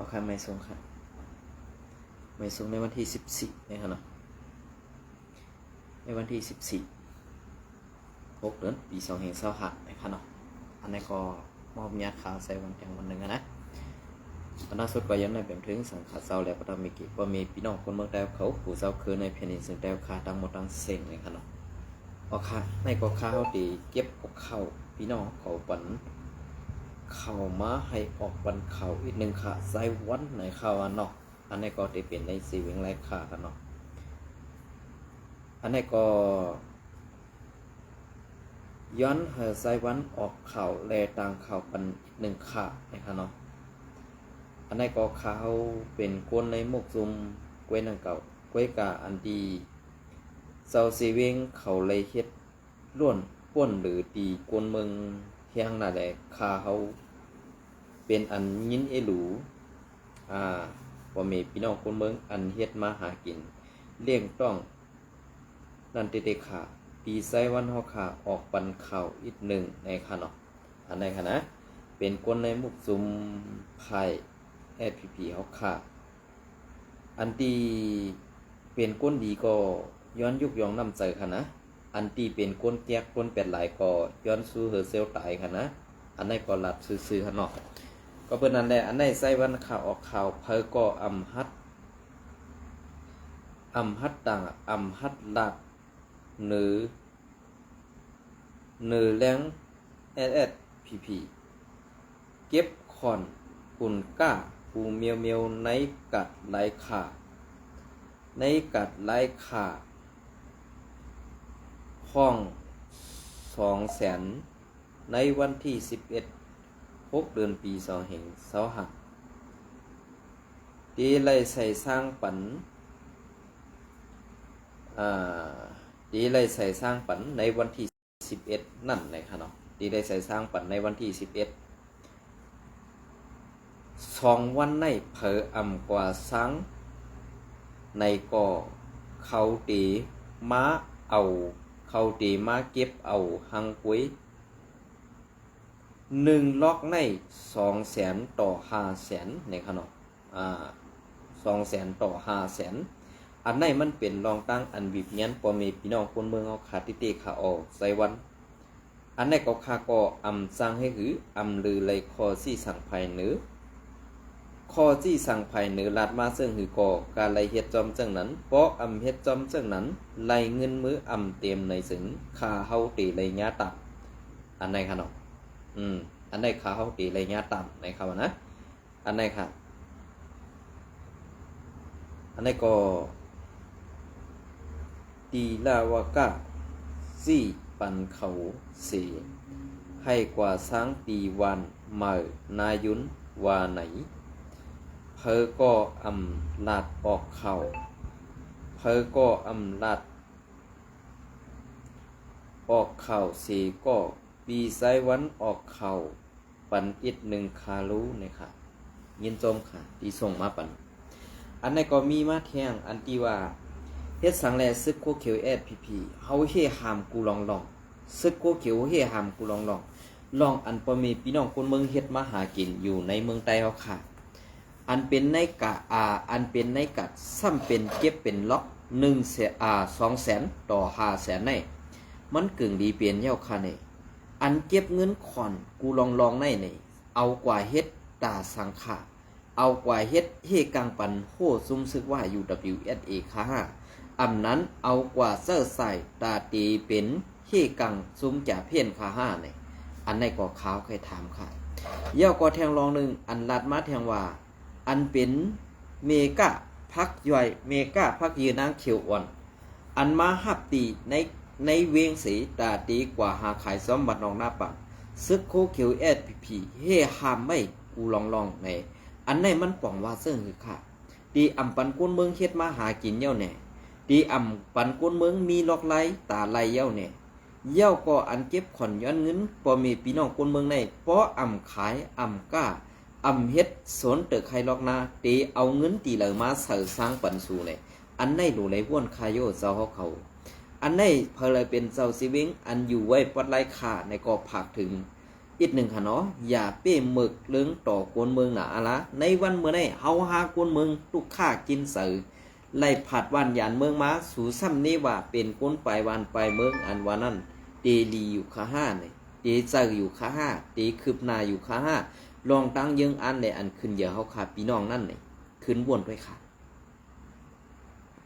เอาค่ะไม่ส่งค่ะไม่ส่งในวันที่14นะครับเนาะในวันที่14 6 เดือนปี2565นะครับเนาะอันนี้ก็มอบญาติข่าวใส่วันแห่งวันหนึ่งนะอันล่าสุดก็ยังได้เป็นถึงสังขารเศร้าแล้วก็ต้องมีกิจว่ามีพี่น้องคนเมืองแต้วเขาผู้เศร้าคือในแผ่นดินซึ่งแต้วคาตั้งหมดตั้งเซ็งเลยครับเนาะเอาค่ะในก็ข้าวดีเก็บออกเข้าพี่น้องเขาปันเข้ามาให้ออกวันเข้าอีกหนึ่งค่ะใส่วันไหนเข้าวันเนาะอันนี้ก็จะเป็นในสีเวงไรค่ากันเนาะอันนี้ก็ย้อนใส่วันออกเข่าแลต่างเข่าปันอีกหนึ่งค่ะนะครับเนาะอันนี้ก็เขาเป็นกวนในมุกซุมกวยนังเก่ากวยกาอันดีเซาซีเวงเขาเลยเฮ็ดล้วนป้วนหรือตีกวนเมืองเฮียงน่ะแหละคาเขาเป็นอันยินเอหลูว่ามีพี่น้องคนเมืองอันเฮ็ดมาหากินเลี้ยงต้องนั่นเตขาปีไซวันเฮาขาออกปันข่าวอีกหนึ่งในค่ะเนาะอันไหนค่ะนะเป็นคนในมุกซุมไผ่SPP เฮาขาอันที่เป็นก้นดีก็ย้อนยุกยองน้ำใจค่ะนะอันที่เป็นก้นแจกก้นเป็ดหลายก็ย้อนสู้เฮอเซลตายค่ะนะอันไหนก็หลัดซื่อๆค่ะเนาะก็เพิ่นนั่นแหละอันไหนใส่วันข่าวออกข่าวเพอก็อำฮัดต่างอำฮัดหลัดหรือแรงSPP เก็บคอนปุ่นก้าปูเมียวในกัดไหลขาห้อง200,000ในวันที่11 6 เดือนปี2565ดีเลยใส่สร้างปันดีเลยใส่สร้างปันในวันที่11นั่นเลยค่ะเนาะดีเลยใส่สร้างปันในวันที่11 2 วันในเผออ่ำกว่าสังในก็เขาตีมาเก็บเอาหังกุ้ย1 ล็อกใน200,000 ต่อ 500,000ในค่ะเนาะ200,000 ต่อ 500,000อันไหนมันเป็นรองตั้งอันวิบเงี้ยพอมีพี่น้องคนเมืองเอาขาติเตขาออกใส่วันอันไหนก็คาก็อำสร้างให้หืออำลือเลยคอซี่สั่งภายเหนือคอจี้สั่งภายเหนือลาดมาซึ่งหือก่อการไล่เฮ็ดจอมจังนั้นเพราะอำเฮ็ดจอมจังนั้นไล่เงินมืออำเต็มในสึงคาเฮาตีไล่ญาตับอันไหนค่ะเนาะอันไหนคาเฮาตีไล่ญาตับในคำว่านะอันไหนค่ะอันไหนก็ตีลาวากะซี่ปันเขาเสียให้กว่าช้างปีวันเมื่อนายุนวาไหนเพอก็อำลาดออกเข่าเสีก็ปีไซวันออกเข่าปันอีกหนึ่งคารู้เนี่ยค่ะยินจมค่ะที่ส่งมาปันอันนี้ก็มีมาแทงอันที่ว่าเฮ็ดสังแลซึกโคเขียวSPPเฮาเฮหามกูลองซึกโคเขียวเฮหามกูลองอันบ่มีพี่น้องคนเมืองเฮ็ดมาหากินอยู่ในเมืองใต้เฮาค่ะอันเป็นในกะซ้ำเป็นเก็บเป็นล็อก200,000 ต่อ 500,000ในมันกึ่งดีเปลี่ยนเย้าค่ะนี่อันเก็บเงินขอนกูลองในนี่เอากว่าเฮ็ดตาสังขาเอากว่าเฮ็ดเฮกังปันโหซุ่มซึกว่า UWSA ค่ะอำนั้นเอากว่าเสื้อใส่ตาตีเป็นเฮกังซุ่มจ่าเพี้ยนค่ะนี่อันในก็ขาวเคยถามค่ะเย้าก็แทงรองนึงอันลัดมาแทงว่าอันเป็นเมกะพักย่อยเมกะพักยืนนางเขียวอ่อนอันมาหับตีในเวียงสีตาตีกว่าหาขายซ้อมบัดนองหน้าปังซึกโคเขียวSPPเฮหามไม่กูลองในอันไหนมันป่องว่าซึ่งคือค่ะตีอำปันก้นเมืองเฮ็ดมาหากินเย้าแน่ตีอำปันก้นเมืองมีล็อกไล่ตาไล่เย้าแน่เย้าก็อันเก็บขอนย้อนเงินพอมีพี่น้องก้นเมืองในเพราะอำขายอำก้าอำเฮ็ดสนเตอใครล็อกนาตีเอาเงินตีเหลือมาเสิร์สร้างปันสู่เนี่ยอันไหนหลูไหลว่วนคายโยเจ้าเขาอันไหนเพลยเป็นเจ้าซีวิงอันอยู่ไว้ปัดไล่ขาในก็ผักถึง อีกหนึ่งค่ะเนาะอย่าเป้หมึกเลื้งต่อกวนเมืองหนาละในวันเมื่อไหร่เฮาหากวนเมืองตุกข้ากินเสือไล่ผัดวันยานเมืองมาสู่ซ้ำนี้ว่าเป็นก้นปลายวันปลายเมืองอันว่านั้นเตลีอยู่ข้าห้าเนี่ยเตเจออยู่ข้าห้าเตคืบนาอยู่ข้าห้าลองตั้งยังอันในอันขึ้นเยอะเขาขาพี่น้องนั่นเนี่ยขึ้นวนด้วยค่ะ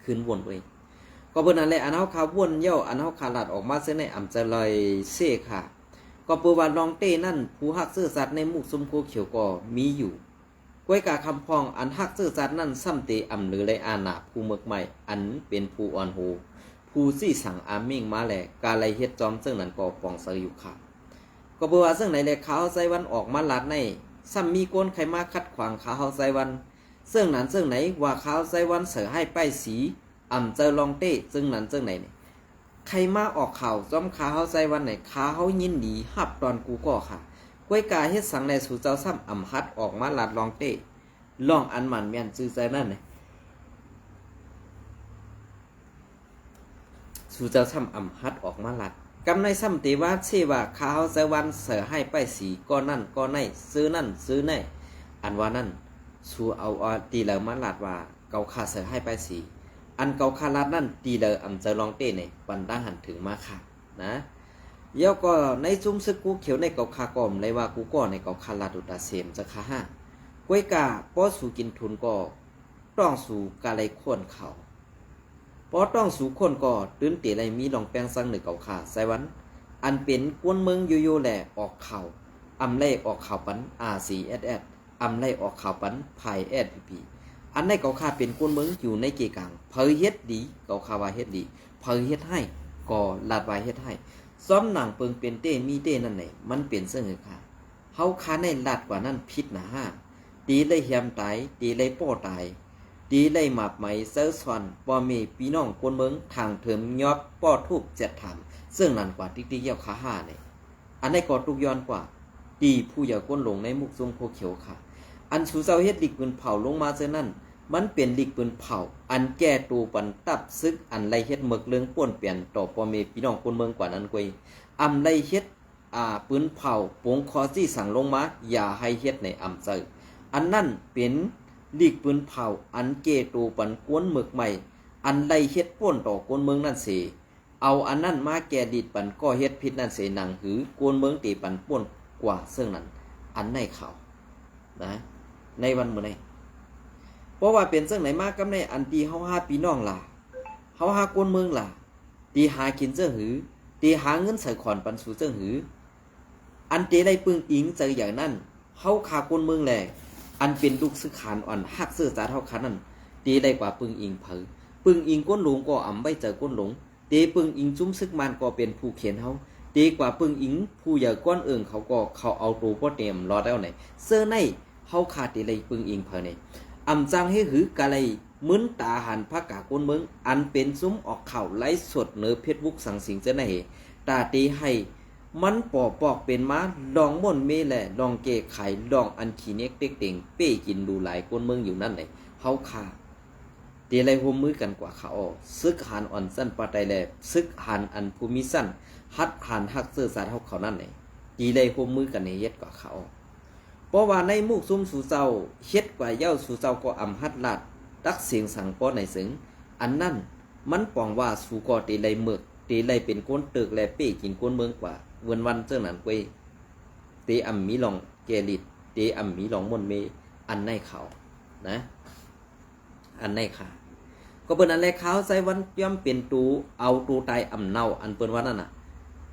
ขึ้นวนด้วยก็เพิ่นนั่นแหละอันเฮาขาวนเย่าอันเฮาขาหลัดออกมาเส้นในอ่ำจะลอยเซ่ค่ะก็เปิดว่าลองเต้นั่นผู้ฮักซื่อสัตว์ในมุกซุมโคเขียวก็มีอยู่ก้วยกาคำพองอันฮักซื่อสัตว์นั่นซ้ำเตอ่ำหรือไรอาณาผู้เมือกใหม่อันเป็นผู้อ่อนโหผู้ซี่สั่งอามิ่งมาแหละกาไรเฮ็ดจอมซึ่งนั้นก็ปองเสยอยู่ค่ะก็เปิดว่าซึ่งไหนแหละขาวไซวันออกมาลัดในซ้ำมีก้นไขมาคัดขวางขาวไซวันซึ่งนั้นซึ่งไหนว่าขาวไซวันเสือให้ป้ายสีอ่ำเจอลองเต้ซึ่งนั้นซึ่งไหนเนี่ยใครมาออกข่าวจ้อมขาเฮาใจวันไหนขาเฮายินดีหับตอนกูก็ค่ะก้วยกาเฮ็ดสังในสู่เจ้าซ้ำอ่ำฮัดออกมาลัดลองเต้ลองอันมันแม่นซื่อใจนั่นเลยสู่เจ้าซ้ำอ่ำฮัดออกมาลัดกำในซ้ำตีว่าเชื่อว่าขาเฮาใจวันเสือให้ป้ายสีก็นั่นก็ในซื้อนั่นซื้อในอันว่านั่นสู่เอาตีแล้วมาลัดว่าเกาขาเสือให้ป้ายสีอันเกาคารัดนั่นตีเลยอำเจอลองเต้เนี่ยปันตั้งหันถึงมาค่ะนะเยาก็ในจุ้มซึกกูเขียวในเกาคากอมเลยว่ากูก็ในเกาคารัดอุตาเสมจะค่าห้าก้วยกาป้อสู่กินทุนก็ต้องสู่กาไรขวนเขาป้อต้องสู่คนก็ตื้นเตะไรมีลองแป้งซังหนึ่งเกาคาไซวันอันเป็นกวนเมืองโยแหล่ออกเข่าอำไล่ออกเข่าปันRCSSอำไล่ออกเข่าปันไผ่ SPPอันในเกาคาเป็นก้นเมืองอยู่ในเกกลางเพยเฮ็ดดีเกาคาวาเฮ็ดดีเพยเฮ็ดให้ก็ลาดวายเฮ็ดให้ซ้อมหนังเปิงเป็นเต้มีเต้นั่นแหละมันเปลี่ยนเสื้อเหอค่ะเฮาคาในลาดกว่านั้นพิษหนาห้าตีเลยเหียมตายตีเลยป้อตายตีเลยหมาบไหมเซอร์ซอนปอมีพี่น้องก้นเมืองทางเถิมยอบป้อทูบเจ็ดถามซึ่งนั่นกว่าติ๊กติ๊กเยี่ยวขาห้าเนี่ยอันในก็ตุกย้อนกว่าตีผู้อย่าก้นหลงในมุกทรงโคเขียวค่ะอันสูเจ้าเฮ็ดดิกปืนเผาลงมาเสื้อนั่นมันเป็นลิกปืนเผาอันแก่ตูปันตับซึกอันไรเฮ็ดหมึกเลืองป่วนเปลี่ยนต่อปอเมพี่น้องคนเมืองกว่านั้นกวยอำไรเฮ็ดปืนเผาปงคอซี่สั่งลงมาอย่าให้เฮ็ดในอำเจออันนั่นเป็นลิกปืนเผาอันแก่ตูปันกวนหมึกใหม่อันไรเฮ็ดป่วนต่อคนเมืองนั่นเสเอาอันนั่นมาแก่ดิดปันก็เฮ็ดพิษนั่นเสหนังหือกวนเมืองตีปันป่วนกว่าซึ่งนั้นอันในข่าวนะในวันเมื่อไหร่เพราะว่าเป็นเรื่องไหนมากกับในอันตีเฮาหาพี่น้องล่ะเฮาหากวนเมืองล่ะตีหากินเจ้าหือตีหาเงินใส่ขอนปันสู่เจ้าหืออันตีได้ปึงอิงเจออย่างนั้นเฮาขากวนเมืองแหละอันเป็นลูกซื้อขานอ่อนฮักซื้อจาเฮาคันนั้นตีได้กว่าปึงอิงเผอปึงอิงก้นหลงก็อำไว้เจอก้นหลงตีปึงอิงจุ้มซึกมันก็เป็นผู้เขียนเฮาตีกว่าปึงอิงผู้ใหญ่ก้อนเอิงเขาก็เขาเอาตัวบ่เต็มรอแล้วไหนเสื้อในเฮาขาดตีเลยปึงอิงเผอเนี่ยอำจังให้หือกะไรมึนตาหันพระกาก้นเมืองอันเป็นซุ้มออกข่าวไล่สดเนื้อเพชรบุกสังสิงเจ้าไหนตาตีให้มันปอกเป็นม้าลองม่นเมแหละลองเกะไข่ลองอันขี้เน็กเต็กเต็งเป้กินดูหลายก้นเมืองอยู่นั่นไหนเฮาขาตีไรหัวมือกันกว่าเขาซึกหันอ่อนสั้นปาไตแลซึกหันอันภูมิสั้นฮัดหันฮักเสื้อสาดเฮาเขานั่นไหนตีไรหัวมือกันในเย็ดกว่าเขาเพราะว่าในมุกซุ่มสู่เจ้าเฮ็ดกว่าเย้าสู่เจ้าก็อำฮัดลาดตักเสียงสั่งป้อในสึงอันนั้นมันปองว่าสู่ก็ตีไรเมือกตีไรเป็นก้นตึกและเป้กินก้นเมืองกว่าเวินวันเจ้านั้นกวยตีอำมีลองเกลิดตีอำมีลองมนเมอันในเขานะอันในขาก็เปิ้นอันแลขาวใส่วันย่อมเป็นตูเอาตูตายอำเนาอันเปิ้นว่านั่นน่ะ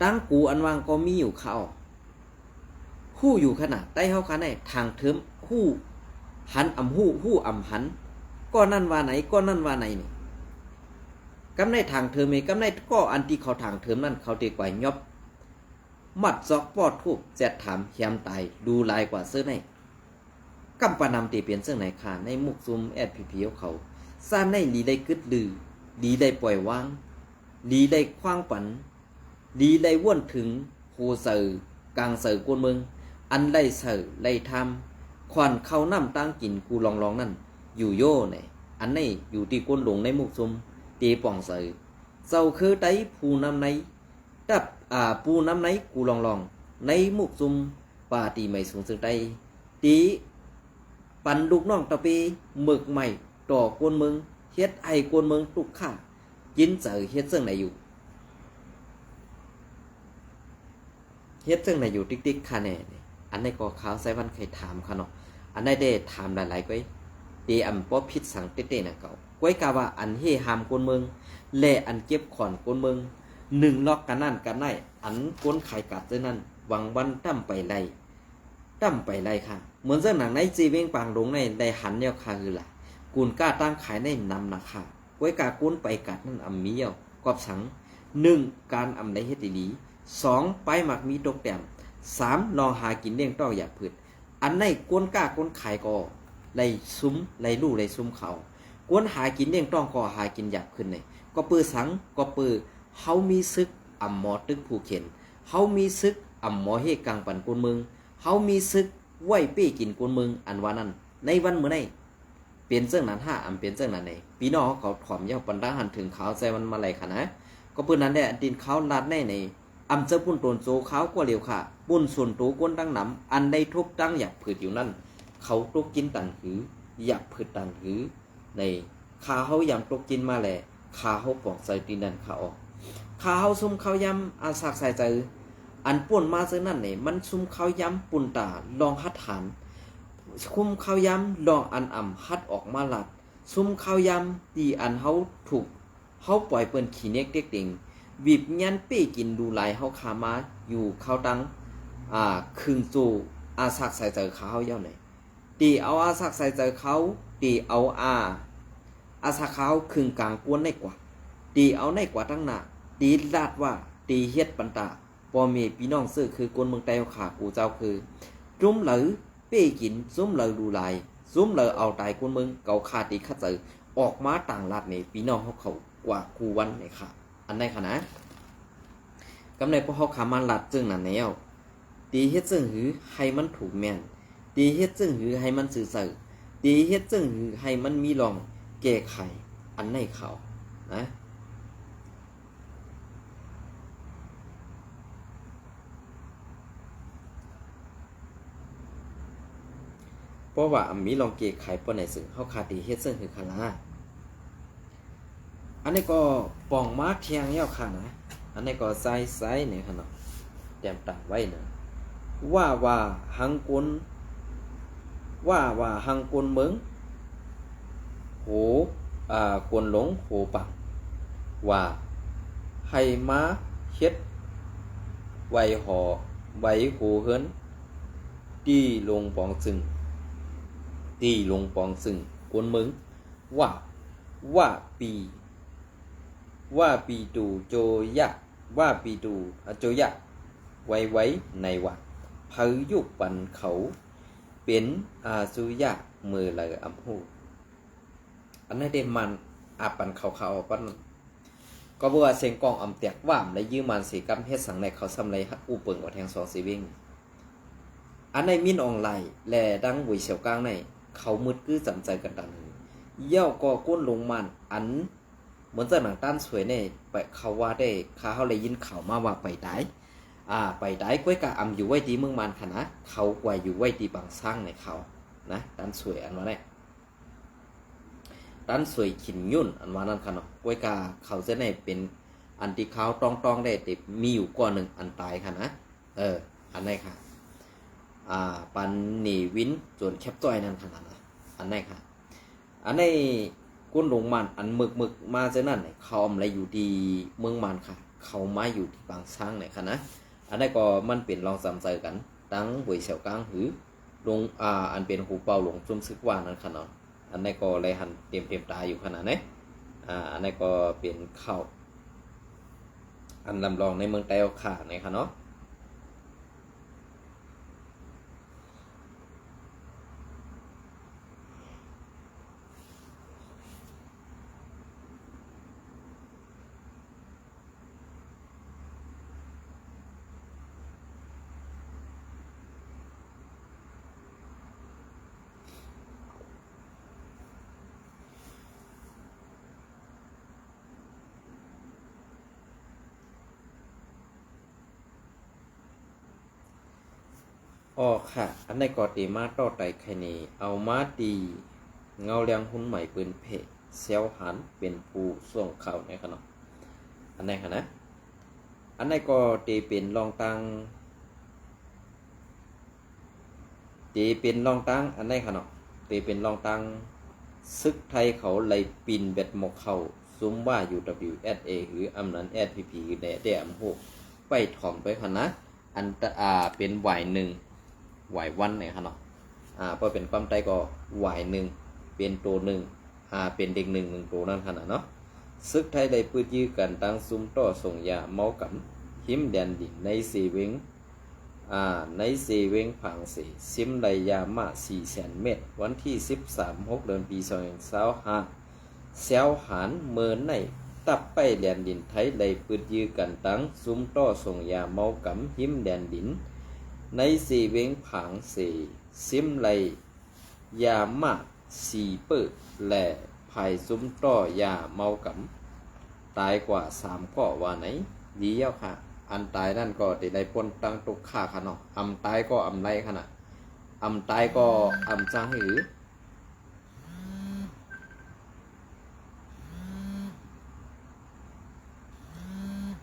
ตั้งกูอันวางก็มีอยู่เขาหู้อยู่ขนาดใต้เฮาคันได้ทางเทิมหู้หันอำหู้อำหันก็นั่นว่าไหนก็นั่นว่าไหนนี่กำในทางเทิมเอกำในก็อันที่เขาทางเทิมนั่นเขาตีกว่ายอบมัดซอกปอดทูบแจดถามแยมตายดูลายกว่าเสื้อในกำปานำตีเปลี่ยนเสื้อไหนขาในมุกซุมSPPเขาซ่านในลีได้กึดลือลีได้ปล่อยวางลีได้คว้างปันลีได้ว่นถึงโหเสือกลางเสือกวนเมืองอันไล่เสือไล่ทำควันเข้าน้ำตั้งกินกูลองนั่นอยู่โย่เนี่ยอันนี้อยู่ที่ก้นหลงในมุกซุมตีป่องเสือเจ้าคือไตผู้นำในดับผู้นำในกูลองในมุกซุม ป่าตีไม่สูงซึ่งได้ตีปันลูกน้องตะปีหมึกใหม่ต่อกวนเมืองเฮ็ดไอกวนเมืองตุกข่ายินเจอเฮ็ดซึ่งไหนอยู่เฮ็ดซึ่งไหนอยู่ติ๊กๆค่ะแน่อันนี้ก็ข่าวไซวันเคยถามค่ะเนาะอันนี้ได้ถามหลายๆก้อยตีอันป้อพิษสังเต้ๆน่ะเก่าก้อยกาว่าอันเฮหามกวนเมืองแลอันเก็บขอนกวนเมืองหนึ่งล็อกกันนั่นกันได้อันกวนไข่กัดด้วยนั่นหวังวันตั้มไปไล่ค่ะเหมือนเรื่องหนังในจีเวงปางหลงในได้หันเนี่ยค่ะคือล่ะกุนกล้าตั้งขายในนำนะค่ะก้อยกากุนไปกัดนั่นอำมีเยากอบสัง1การอำได้เฮ็ดดี2ไปหมักมีตกแต้ม3ลองหากินเลี้ยงต้องอย่าพืชอันในกวนกล้ากวนขายก็ไล่ซุ้มไล่ลู่ไล่ซุ้มเขากวนหากินเลี้ยงต้องก็หากินหยับขึ้นเลยก็ปือสังก็ปือเฮามีซึกอ่ำหมอตึกผู้เข็นเฮามีซึกอ่ำหมอเฮกังปันกวนเมืองเฮามีซึกไหวปี้กินกวนเมืองอันว่านั้นในวันเมื่อไหร่เปลี่ยนเสื้อนั้นห้าเปลี่ยนเสื้อนั้นในปีน้องเขาถอมยาวปันดังหันถึงเขาใจมันมาไหลค่ะนะก็ปืนนั้นแหละดินเขาลาดในอำเจ้าปุ่นตนโจเขากว่าเร็วค่ะปุ่นส่วนตัวก้นตั้งหนำอันได้ทุกตั้งอยากผืดอยู่นั่นเขาตุกกินตันหืออยากผืดตันหือในขาเขายำตุกกินมาแหละขาเขาปอกใส่ตีนันขาออกขาเขาซุ่มเขายำอาสักใส่ใจอันป่วนมาเจอนั่นเนี่ยมันซุ่มเขายำปุ่นตาลองฮัดฐานคุมเขายำลองอันอ่ำฮัดออกมาหลัดซุ่มเขายำตีอันเขาถูกเขาปล่อยเปิ้นขี้เน็กเด็กเด็งบีบยันเป้กินดูลายเฮาขามาอยู่เขาตังคึงจูอาสักใส่เจอเขาเย่าไหนตีเอาอาสักใส่เจอเขาตีเอาอาสักเขาคึงกลางกวนได้กว่าตีเอาได้กว่าตั้งหน้าตีลาดว่าตีเฮ็ดปันตาปอมีพี่น้องซื้อคือกวนเมืองไต้ขากูเจ้าคือจุ้มเหลือเป้กินจุ้มเหลือดูลายจุ้มเหลือเอาตายกวนเมืองเกาขาตีขัดเจอออกมาต่างลาดนี่พี่น้องเขากว่ากูวันไหนค่ะอันไหนค่ะนะกำในพวกเขาขามันลัดจึงนั่นแนวตีเฮ็ดจึงหือให้มันถูกแม่นตีเฮ็ดจึงหือให้มันสื่อสื่อตีเฮ็ดจึงหือให้มันมีรองแก้ไขอันในเขานะเพราะว่ามีรองแก้ไขปนในซึ่งเขาขาดตีเฮ็ดจึงหือคาราอันนี้ก็ป่องมาเทียงเย้าค่ะนะอันนี้ก็ใส่เนี่ยค่ะเนาะเตรียมตั้งไว้นะว่าหังกวนหังกวนเมืองโหกวนหลงโหปังว่าให้มาเฮ็ดไว้หอไว้โหเฮินตีลงปองซึ่งกวนเมืองว่าปีตูโจยะว่าปีตูโจยะไว้ในว่าเผยยุบปันเขาเป็นอาสุยะมือเลยอำหูอันนั้นเดมันปันเขาปันก็บอกว่าเสียงกองอำเตียกว่ามและยืมมันสีกำเฮ็ดสังในเขาสำไรฮักอูเปิงกว่าแทงสองสีวิ่งอันในมินออนไลน์แลดังบุยเสียวกลางในเขามืดกื้อจำใจกันดังเย่าก็ก้นลงมันอันเหมือนจะหนังต้านสวยเนี่ยไปเขาว่าได้เขาเลยยินข่าวมาว่าไปได้ก้อยกะอำอยู่ไว้ที่เมืองมันค่ะนะเขากว่าอยู่ไว้ที่บางสร้างในเขานะต้านสวยอันว่าเนี่ยต้านสวยขินยุ่นอันว่านั่นค่ะเนาะก้อยกะเขาจะเนี่ยเป็นอันที่เขาต้องได้แต่มีอยู่ก้อนหนึ่งอันตายค่ะนะอันไหนค่ะปันหนีวินจนแคบจ้อยนั่นค่ะนะอันไหนค่ะอันในก้นลงมันอันหมึกมาเจนั่นเนี่ยเขาอะไรอยู่ที่เมืองมันค่ะเขามาอยู่ที่บางช้างเนี่ยค่ะนะอันนี้ก็มันเป็นลองสำเจอกันตั้งบวยเสียวกลางหือลงอันเป็นหูเป่าหลงจุ่มซึกว่านั่นค่ะเนาะอันนี้ก็เลยหันเต็มตาอยู่ขนาดนี้อันนี้ก็เป็นข้าวอันลำลองในเมืองไต้หวันค่ะเนี่ยค่ะเนาะ อ้อค่ะอันในก็ตีมาต่อไตไคเนเอามาตีเงาเลียงหุ่นใหม่ปืนเพะเซลหันเป็นผู้ส่งข่าวในขณะอันไหนคะนะอันไหนก็ตีเป็นรองตังตีเป็นรองตังอันไหนคะเนาะตีเป็นรองตังซึกไทยเขาเลยปินเบ็ดหมกเขาซุ้มว่า UWSA หรืออำนั้น SPP ในเดมโหไปถ่อมไปคะนะอันเป็นไหวหนึ่งไหววันไหนคะเนาะพอเป็นความใจก็ไหวหนึ่งเป็นตัวหนึ่งเป็นเด็กหนึ่งตัวนั่นขนาดเนาะซึกไทยได้ปื้ดยื้อกันตั้งซุ้มต่อส่งยาเมากันหิมแดนดินในสีเวงในสีเวงผังสีซิมไลยามา400,000 เมตรวันที่13/6 เดือนปี2025เซลหานเมินในตับไปแดนดินไทยได้ปื้ดยื้อกันตั้งซุ้มต่อส่งยาเมากันหิมแดนดินในสีเวงผังสีซิมไลยามา4 เปิดและภายซุ้มต่อยาเมากันตายกว่า3ข้อว่าไหนดีเย้าค่ะอันตายนั่นก็ได้ปนตั้งตุกฆ่าค่ะเนาะอำตายก็อำไรขนาดอำตายก็อำจ้างหือ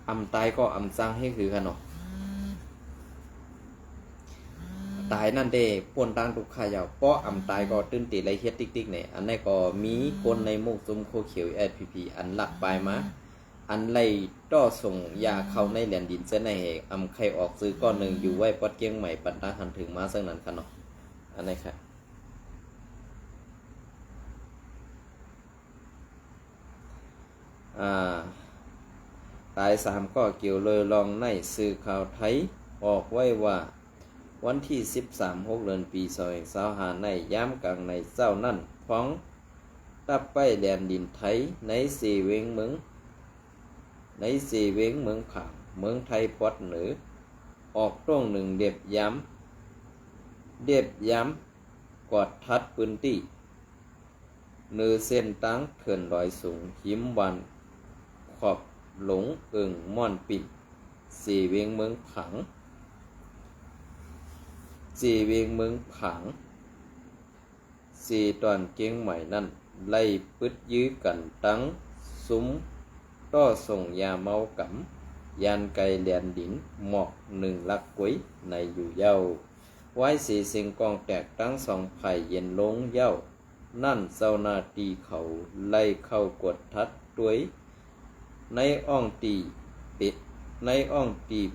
อำตายก็อำจ้างให้คือค่ะเนาะตายนั่นเด้ป่นตั้งตุกฆ่ายาวเพราะอำตายก็ตื้นตีไรเฮ็ดติ๊กๆเนี่ยอันนี้ก็มีคนในมุกซุมโคเขียว SPP อันหลักปลายมาอันไล่ต่อส่งยาเข้าในแหลนดินเส้นในเหอำไข่ออกซื้อก้อนหนึ่งอยู่ไว้ปอดเกียงใหม่ปันตาหันถึงมาซึ่งนั้นค่ะเนาะอันนี้ค่ะตาย3ก็เกี่ยวเลยลองในสื่อข่าวไทยออกไว้ว่าวันที่13/6 เดือนปี2025ในย้ำกลางในเจ้านั่นฟ้องตับไปแดนดินไทยในสีเวงเมืองผังเมืองไทยปอดเหนือออกตรงหนึ่งเด็บย้ำกอดทัดปืนตีเนื้อเส้นตั้งเขื่อนลอยสูงหิมวันขอบหลงม่อนปิดสีเวงเมืองผังสีตอนเกียงใหม่นั่นไล่ปึดยื้อกันตั้งซุ้มต่อส่งยาเมากับยานไกลแดนดินหมอก1 ลักกุ้ยในอยู่เย้าไว้สีสิงกองแตกตั้ง2 ไผ่เย็นลงเย้านั่นเจ้านาตีเขาไล่เข้ากดทัดด้วยในอ่องตี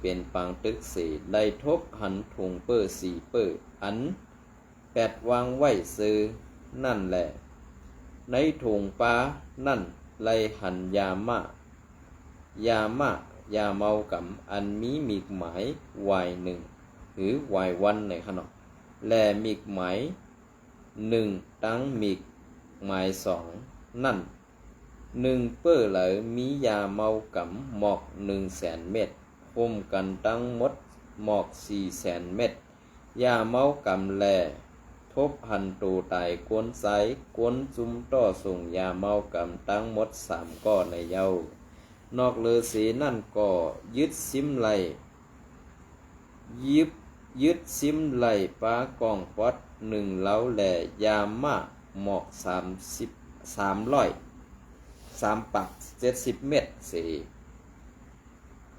เป็นปางตึกเสไล่ทบหันถุงเปื้อ4 เปื้ออัน8 วางไว้ซื้อนั่นแหละในถุงปลานั่นไล่หันยาเมากับอันมีหมายหนึ่งหรือวันในขนมและหมาย1ตั้งหมาย2นั่น1 เปื้อเหลอมียาเมากับหมอก100,000 เม็ดพมกันตั้งหมดหมอก400,000 เม็ดยาเมากับแลทบหันตูตายกวนไซกวนจุ้มต่อส่งยาเมากับตั้งหมด3 ก้อนในเย้านอกเลอสีนั่นก็ยึดซิมไหลปลากองปอด1 เล้าแหล่ยามาหมอก3ปัก70 เม็ดเส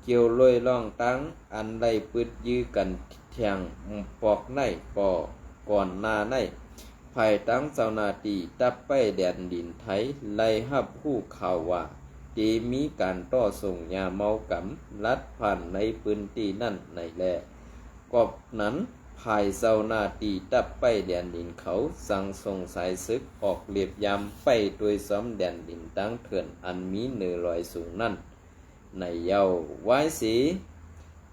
เกี่ยวลอยล่องตั้งอันไล่ปึดยื้อกันแทงปอกในก่อนหน้าในภายตั้งเจ้านาตีตับไปแดนดินไทยไล่หับผู้ข่าวว่าจีมีการต่อส่งยาเมากับลัดผ่านในพื้นที่นั่นในแลกอบนั้นภายเจ้านาตีตับไปแดนดินเขาสั่งส่งสายซึกออกเรียบยำไปโดยซ้อมแดนดินตั้งเถื่อนอันมีเนื้อลอยสูงนั่นในเย้าไว้สี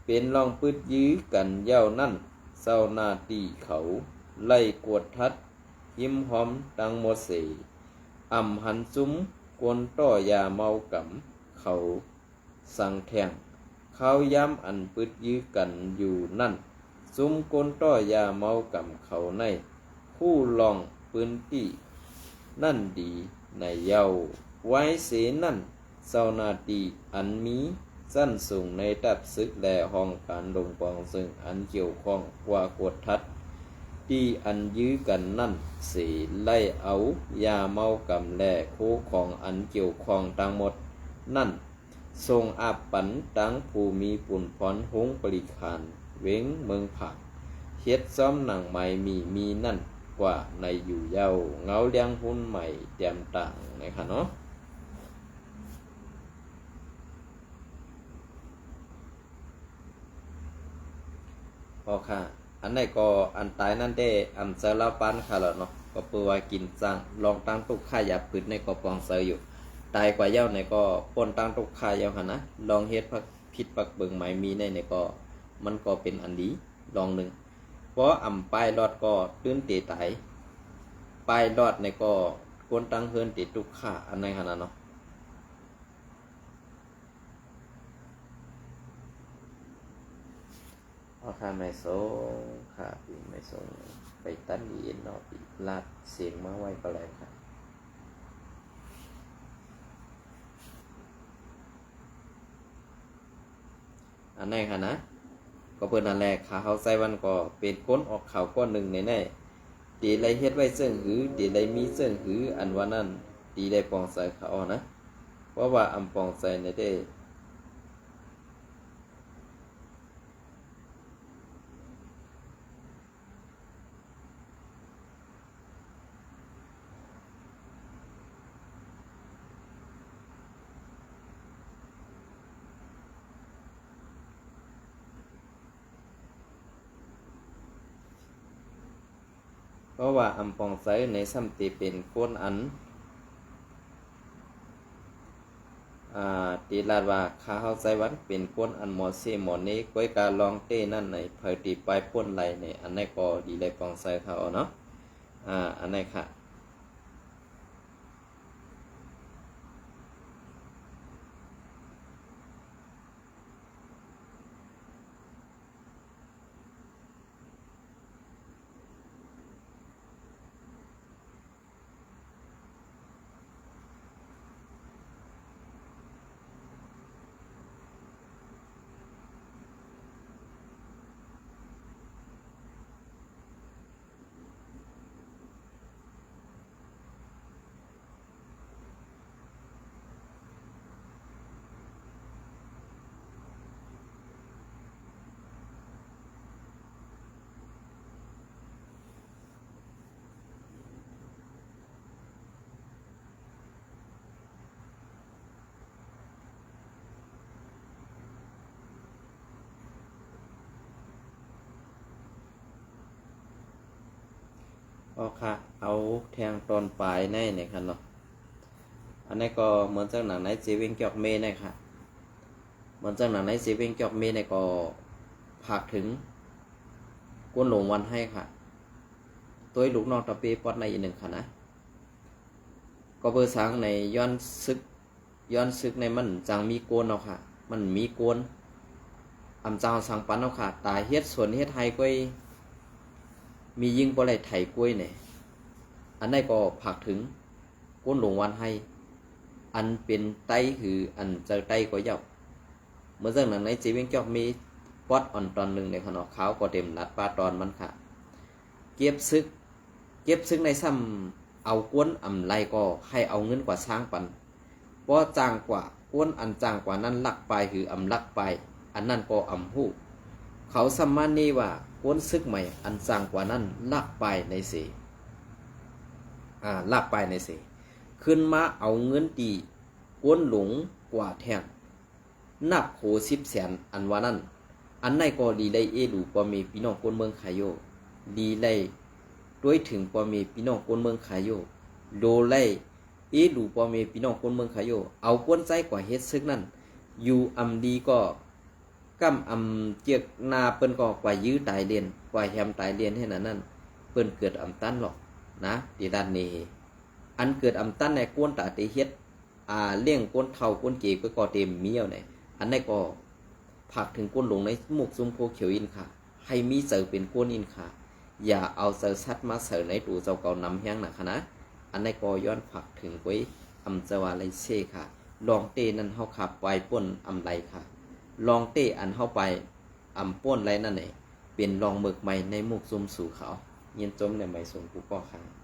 เป็นลองปืดยื้อกันเย้านั่นเจ้านาตีเขาไล่กวดทัดหิมหอมตั้งหมดสีหันซุ้มกวนต่อยาเมากับเขาสั่งแทงเขาย้ำอันปืดยื้อกันอยู่นั่นซุ้มกวนต่อยาเมากับเขาในผู้ลองปืนตีนั่นดีในเย้าไว้เสนั่นเจ้านาตีอันมี สั้นสูงในตัดซึกแลห้องการลงปองซึ่งอันเกี่ยวข้องว่ากดทัดที่อันยื้อกันนั่นสีไล่เอายาเมากำแลคู่ของอันเกี่ยวข้องทั้งหมดนั่นทรงอาปันตั้งภูมิปุ่นพรหงปริคานเว้งเมืองผักเฮ็ดซ้อมหนังใหม่มีนั่นกว่าในอยู่เย้าเงาเลี้ยงหุ้นใหม่เตรียมต่างนะคะเนาะพอค่ะอันไหนก็อันตายนั่นได้อันเซลาปันค่ะแล้วเนาะก็เปื่อว่ากินจังลองตั้งตุกค่ายาพืชในก็ปองเซออยู่ตายกว่าเย้าในก็ปนตั้งตุกค่าเย้าหั่นนะลองเฮ็ดผิดปักเบิ่งใหม่มีในก็มันก็เป็นอันดีลองหนึ่งเพราะอ่ำปลายรอดก็ตื้นเตะตายปลายรอดในก็ควรตั้งเฮือนติดตุกค่าอันในหั่นน่ะเนาะค่าไม่ส่งค่าปีไม่ส่งไปตันดีเนาะปีลาดเสียงมาไว้ก็แล้วค่ะอันไหนค่ะนะก็เพิ่นอันแรกขาเขาใส่วันก็เป็นก้นออกข่าวก้อนหนึ่งในตีไรเฮ็ดไว้เสื่องหือตีไรมีเสื่องหืออันว่านั่นตีได้ปองใส่เขานะเพราะว่าอำปองใส่ในได้เพราะว่าอำปองใส่ในซ้ำตีเป็นก้นอันตีลาดว่าขาเขาใส่วันเป็นก้นอันหมอเซหมอนี้ก้อยการลองเต้นั่นในเผยตีปลายป้นไหลในอันนี้ก็ดีเลยปองใส่เขาเนาะอันนี้ค่ะก็ค่ะเอาแทงตอนปลายในเนี่ยค่ะเนาะอันนี้ก็เหมือนจากหนังในเซเว่นเกียกเมย์นะคะเหมือนจากหนังในเซเว่นเกียกเมย์เนี่ยก็ผากถึงก้นหลงวันให้ค่ะตัวลูกน้องตะเปปอดในอีกหนึ่งค่ะนะก็เบอร์สังในย้อนซึกในมันจังมีโกนเนาะค่ะมันมีโกนอำจางสังปันเนาะค่ะตาเฮ็ดส่วนเฮ็ดไทยก็มียิงบ่ไหลไถกล้วยเนี่ยอันนี้ก็ผักถึงก้นหลวงวันให้อันเป็นไตคืออันเจอไตก็เยาเมื่อเรื่องหนังในจีเวงเจ้ามีปอดอ่อนตอนหนึ่งในขนมขาวก็เต็มนัดปลาตอนมันค่ะเก็บซึกในซ้ำเอาก้นอำไรก็ให้เอาเงินกว่าช้างปันเพราะจางกว่าก้นอันจางกว่านั้นลักไปคืออำลักไปอันนั้นก็อำหู้เขาสัมมานีว่าก้นซึกใหม่อันจางกว่านั้นลักไปในเสลักไปในเสขึ้นมาเอาเงินตีก้นหลงกว่าแทงนับโห10 แสนอันว่านั้นอันไหนก็ดีได้ดูปอมีพี่น้องคนเมืองขายโยดีได้ด้วยถึงปอมีพี่น้องคนเมืองขายโยโดไล่ดูปอมีพี่น้องคนเมืองขายโยเอาก้นใจกว่าเฮ็ดซึกนั้นอยู่อำดีก็กำอำเจียกนาเปิ้นก็กว่ายื้อตายเรียนกว่าแฮมตายเรียนให้นั้นเปิ้นเกิดอำตันหรอกนะดีด้านนี้อันเกิดอำตันในก้นตาเตเฮ็ดเลี้ยงก้นเท่าก้นเก๋ก็เต็มเมียวเนี่ยอันนี้ก็ผักถึงก้นหลงในหมกซุมโคเขียวอินค่ะให้มีเสือเป็นก้นอินค่ะอย่าเอาเสือซัดมาเสือในตู้เจ้าเก่านำแห้งนะค่ะนะอันนี้ก็ย้อนผักถึงไว้อำจาวาไลเซ่ค่ะลองเตนั้นเฮาขับไว้ป่นอำไรค่ะ ลองเตะอันเข้าไปอ่ำป้นไรนั่นเองเป็นลองหมึกใหม่ในมุกซุมสู่เขาเย็นจมในใหม่ส่งกูก็ค่ะ